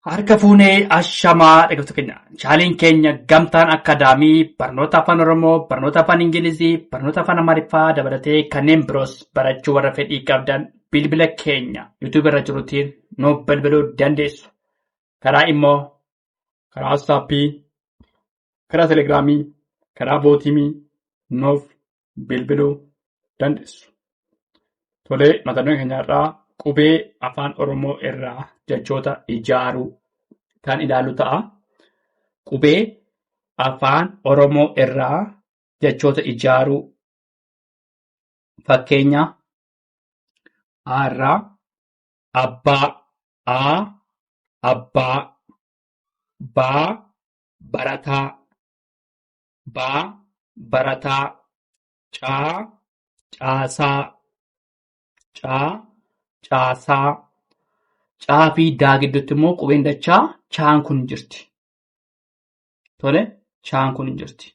Harka fuunee ashamaa dhaggeeffattoota keenya. Chaaliin keenya gamtaan akaadaamii barnoota afaan Oromoo, barnoota afaan Ingilizii, barnoota afaan Amaariffaa dabalatee kanneen biroos barachuu warra fedhii qabdan bilbila keenya YouTube irra jirutiin nuuf bilbiluu dandeessu. Karaa immoo karaa WhatsAppii, karaa Telegiraamii, karaa Bootimii nuuf bilbiluu dandeessu. Tolee, mata dureen keenya irraa qubee afaan Oromoo irraa jechoota ijaaruu kan ilaalu ta'a. Qubee afaan Oromoo irraa jechoota ijaaruu fakkeenya A irraa abbaa, A, abbaa, baa, barataa, baa, barataa, caa, caasaa, caa, caasaa. Caa fi daa gidduutti immoo qubeen dachaa chaan kun jirti. Tole, chaan kun jirti.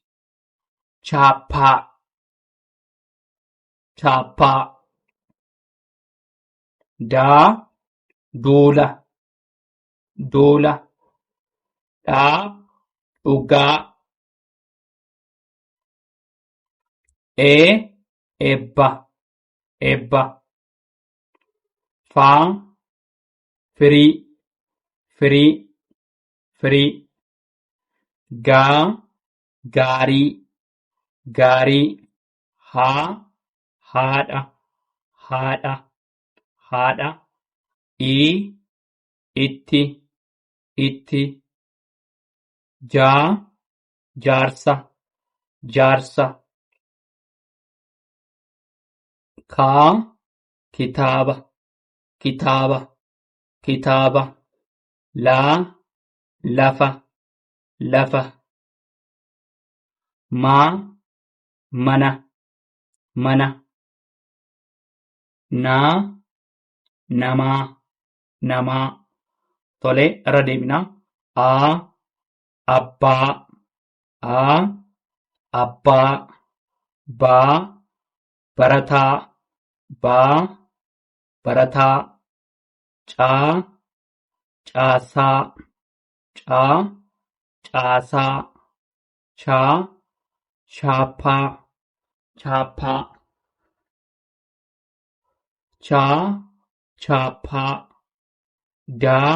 Chaappaa, chaappaa. Daa, duula, duula. Dhaa, dhugaa. Eebba, eebba. Faa, firii, firii, firii. Gaa, gaarii, gaarii. Haa, haadha, haadha, haadha. Itti, itti. Jaa, jaarsa, jaarsa. Kaa, kitaaba, kitaaba, kitaaba. Laa, lafa, lafa. Maa, mana, mana. Naa, namaa, namaa. Tole, irra deebinaa. Abbaa, abbaa. Baa, barataa, baa, barataa. Caa, caasaa, caa, caasaa. Chaa, chaappaa, chaappaa. Chaa, chaappaa. Daa,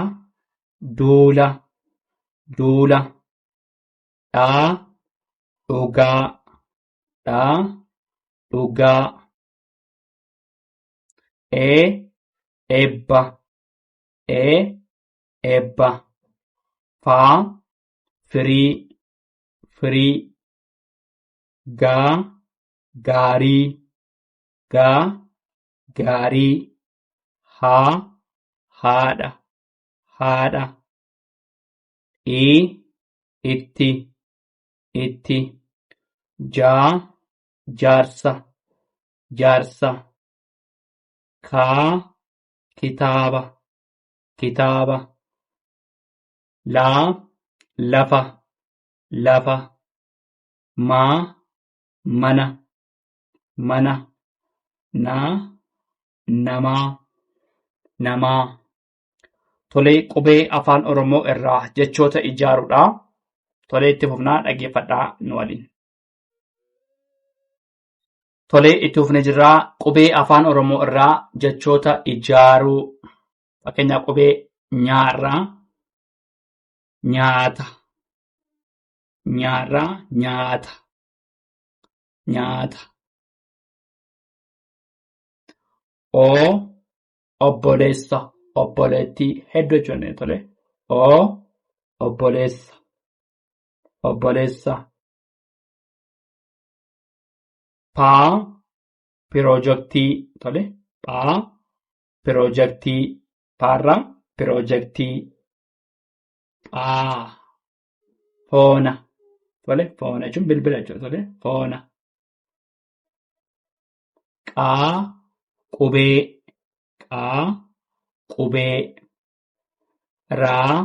duula, duula. Dhaa, dhugaa, dhaa, dhugaa. Eebba, eebba. Faa, firii, firii. Gaa, gaarii, gaa, gaarii. Haa, haadha, haadha. Itti, itti. Jaa, jaarsa, jaarsa. Kaa, kitaaba, kitaaba. Laa, lafa, lafa. Maa, mana, mana. Naa, namaa, namaa. Tolee, qubee afaan Oromoo irraa jechoota ijaaruudha. Tolee, itti fufnaa dhaggeeffadhaa nu waliin. Tolee, itti fufnee jirraa qubee afaan Oromoo irraa jechoota ijaaruu. Fakkeenyaaf qubee nyaarraa nyaata, nyaarraa nyaata, nyaata. Obboleessa, obboleettii hedduu jechuudha. Tole, obboleessa, obboleessa. Paa, piroojektii. Tole, paa, piroojektii. Paarraa, piroojektii. Phaa, foona. Tole, foona jechuun bilbila jechuudha. Tole, foona. Qaa, qubee, qaa, qubee. Raa,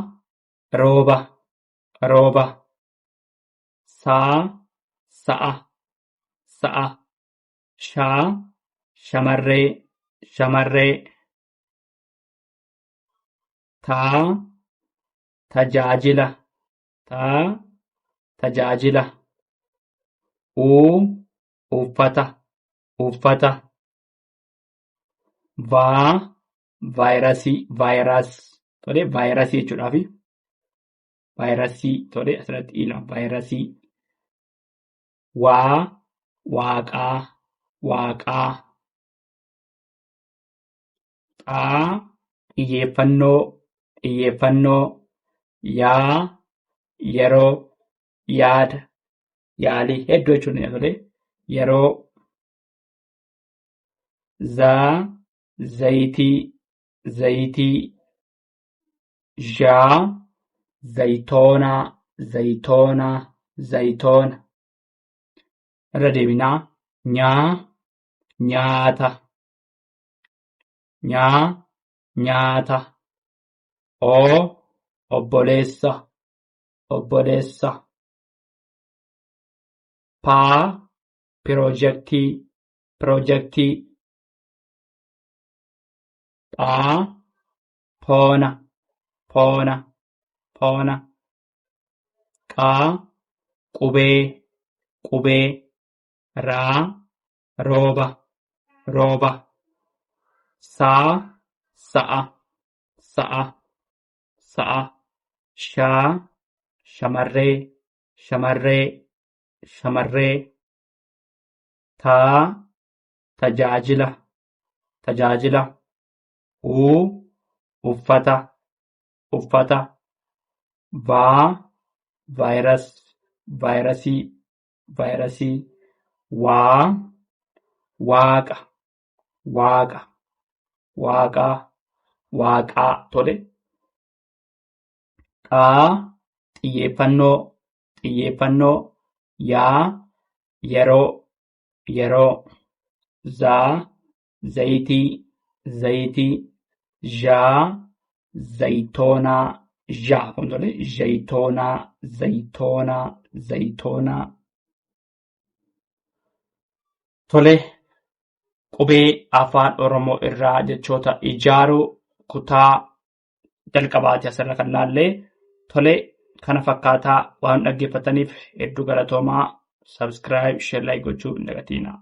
rooba, rooba. Saa, sa'a, sa'a. Shaa, shamarree, shamarree. Taa, tajaajila tajaajila uffata vaayirasii tole vaayirasii jechuudhaafi vaayirasii tole asirratti ilaa vaayirasii waaqaa xiyyeeffannoo yeroo yaalii hedduu jechuun tole yeroo zayitii zayitoona irra deebinaa nyaata obboleessa piroojektii poona qubee rooba sa'a shamarree tajaajila uffata vaayirasii waaqaa tole xiyyeeffannoo yeroo zayitii zayitoonaa kun tole zayitoonaa tole qubee afaan oromoo irraa jechoota ijaaruu kutaa jalqabaati asirra kan laallee tole kana fakkaataa waan dhaggeeffataniif hedduu galatoomaa. Subscribe, share, like gochuu hin dagatinaa.